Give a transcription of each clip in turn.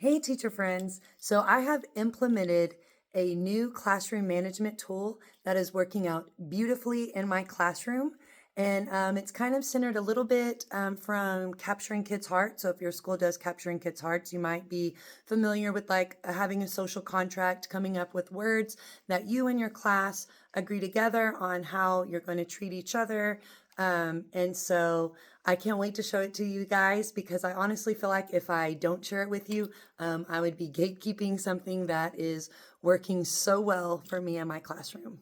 Hey, teacher friends. So I have implemented a new classroom management tool that is working out beautifully in my classroom. And it's kind of centered a little bit from Capturing Kids' Hearts. So if your school does Capturing Kids' Hearts, you might be familiar with like having a social contract, coming up with words that you and your class agree together on how you're going to treat each other. And so I can't wait to show it to you guys because I honestly feel like if I don't share it with you, I would be gatekeeping something that is working so well for me in my classroom.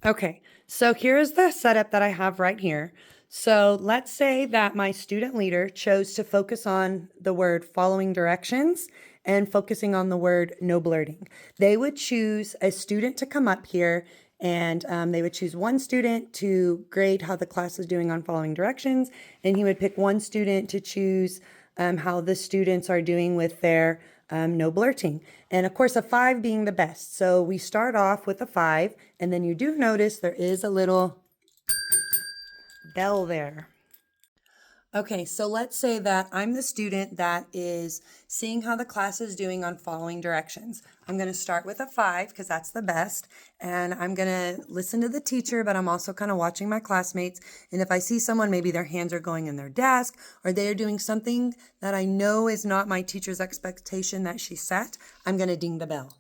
Okay, so here's the setup that I have right here. So let's say that my student leader chose to focus on the word following directions and focusing on the word no blurting. They would choose a student to come up here and they would choose one student to grade how the class is doing on following directions, and he would pick one student to choose how the students are doing with their no blurting. And of course, a 5 being the best. So we start off with a 5, and then you do notice there is a little bell there. Okay, so let's say that I'm the student that is seeing how the class is doing on following directions. I'm going to start with a 5 because that's the best, and I'm going to listen to the teacher, but I'm also kind of watching my classmates. And if I see someone, maybe their hands are going in their desk or they're doing something that I know is not my teacher's expectation that she set, I'm going to ding the bell.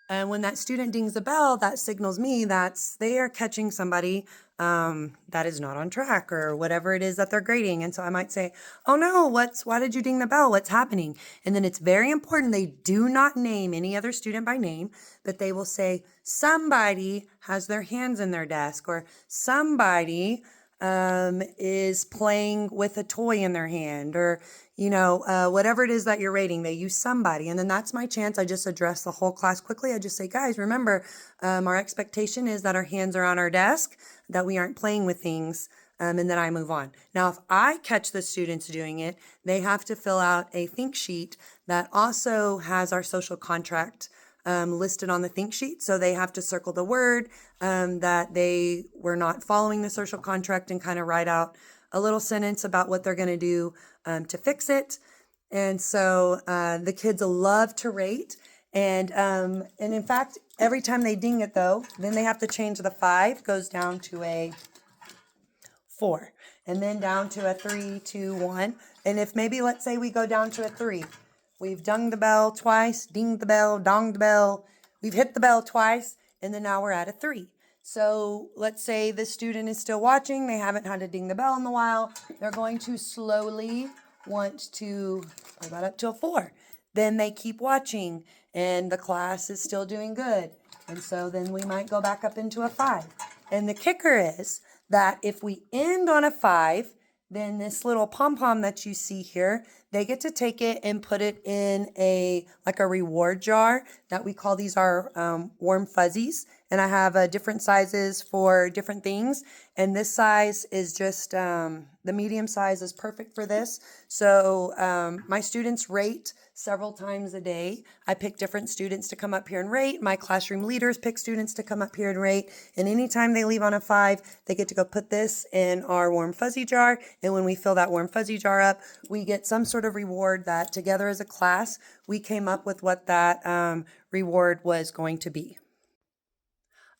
And when that student dings the bell, that signals me that they are catching somebody that is not on track or whatever it is that they're grading. And so I might say, "Oh no, why did you ding the bell? What's happening?" And then it's very important they do not name any other student by name, but they will say, "Somebody has their hands in their desk," or "Somebody is playing with a toy in their hand," or whatever it is that you're rating, they use somebody. And then that's my chance. I just address the whole class quickly. I just say, "Guys, remember, our expectation is that our hands are on our desk, that we aren't playing with things." And then I move on. Now, if I catch the students doing it, they have to fill out a think sheet that also has our social contract listed on the think sheet. So they have to circle the word that they were not following the social contract and kind of write out a little sentence about what they're going to do to fix it. And so the kids love to rate. And in fact, every time they ding it though, then they have to change the 5 goes down to a 4, and then down to a 3, 2, 1. And if maybe let's say we go down to a 3, we've dung the bell twice, dinged the bell, donged the bell, we've hit the bell twice, and then now we're at a 3. So let's say the student is still watching, they haven't had to ding the bell in a while, they're going to slowly want to go that up to a 4. Then they keep watching and the class is still doing good. And so then we might go back up into a 5. And the kicker is that if we end on a 5, then this little pom-pom that you see here, they get to take it and put it in a reward jar that we call these our warm fuzzies. And I have different sizes for different things. And this size is just, the medium size is perfect for this. So my students rate several times a day. I pick different students to come up here and rate. My classroom leaders pick students to come up here and rate. And anytime they leave on a 5, they get to go put this in our warm fuzzy jar. And when we fill that warm fuzzy jar up, we get some sort of reward that together as a class, we came up with what that reward was going to be.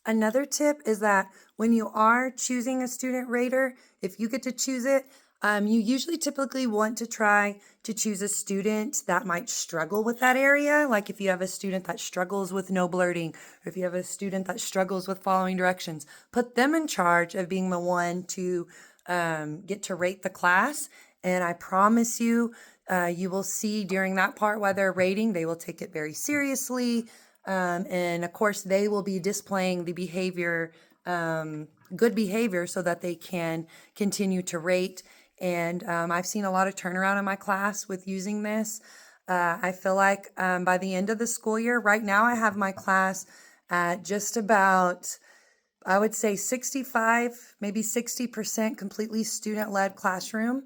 Another tip is that when you are choosing a student rater, if you get to choose it, you usually typically want to try to choose a student that might struggle with that area. Like if you have a student that struggles with no blurting, or if you have a student that struggles with following directions, put them in charge of being the one to get to rate the class. And I promise you, you will see during that part while they're rating, they will take it very seriously. And of course, they will be displaying the behavior, good behavior, so that they can continue to rate. And I've seen a lot of turnaround in my class with using this. I feel like by the end of the school year, right now I have my class at just about, I would say 65, maybe 60% completely student-led classroom.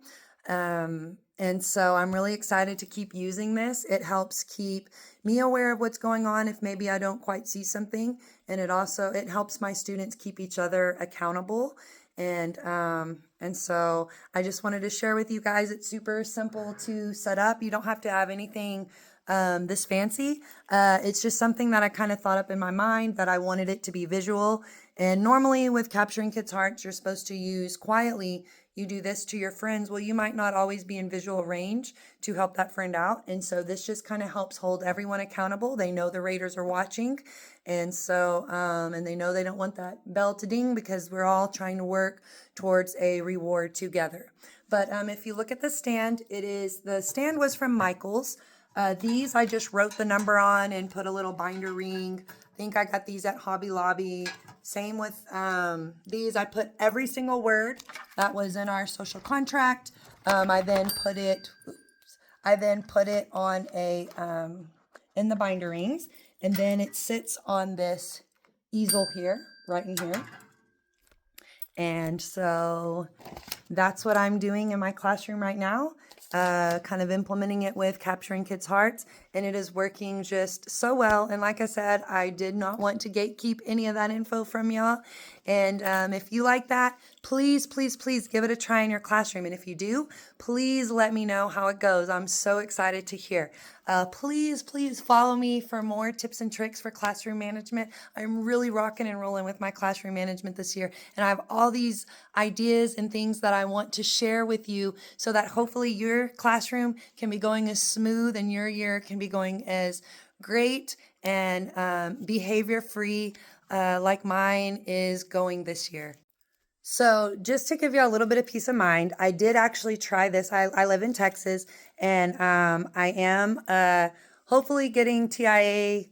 And so I'm really excited to keep using this. It helps keep me aware of what's going on if maybe I don't quite see something. And it helps my students keep each other accountable. And And so I just wanted to share with you guys, it's super simple to set up. You don't have to have anything this fancy. It's just something that I kind of thought up in my mind that I wanted it to be visual. And normally with Capturing Kids' Hearts, you're supposed to use quietly. You do this to your friends. Well, you might not always be in visual range to help that friend out. And so this just kind of helps hold everyone accountable. They know the raters are watching. And so, and they know they don't want that bell to ding because we're all trying to work towards a reward together. But if you look at the stand, the stand was from Michaels. These I just wrote the number on and put a little binder ring. I think I got these at Hobby Lobby. Same with these. I put every single word that was in our social contract. I then put it on a in the binder rings, and then it sits on this easel here, right in here. And so that's what I'm doing in my classroom right now, kind of implementing it with Capturing Kids' Hearts, and it is working just so well. And like I said, I did not want to gatekeep any of that info from y'all. And if you like that, please, please, please give it a try in your classroom. And if you do, please let me know how it goes. I'm so excited to hear. Please, please follow me for more tips and tricks for classroom management. I'm really rocking and rolling with my classroom management this year. And I have all these ideas and things that I want to share with you so that hopefully your classroom can be going as smooth and your year can be going as great and behavior free like mine is going this year. So just to give you a little bit of peace of mind, I did actually try this. I live in Texas, and I am hopefully getting TIA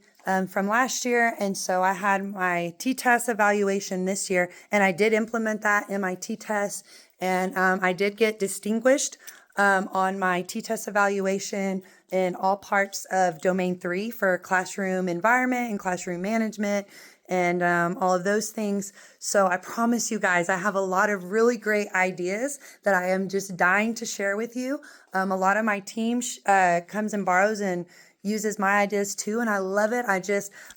from last year. And so I had my T-test evaluation this year, and I did implement that in my T-test, and I did get distinguished on my T-test evaluation in all parts of Domain 3 for classroom environment and classroom management and all of those things. So I promise you guys, I have a lot of really great ideas that I am just dying to share with you. A lot of my team comes and borrows and uses my ideas too, and I love it.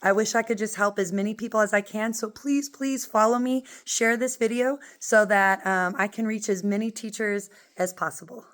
I wish I could just help as many people as I can. So please, please follow me, share this video so that I can reach as many teachers as possible.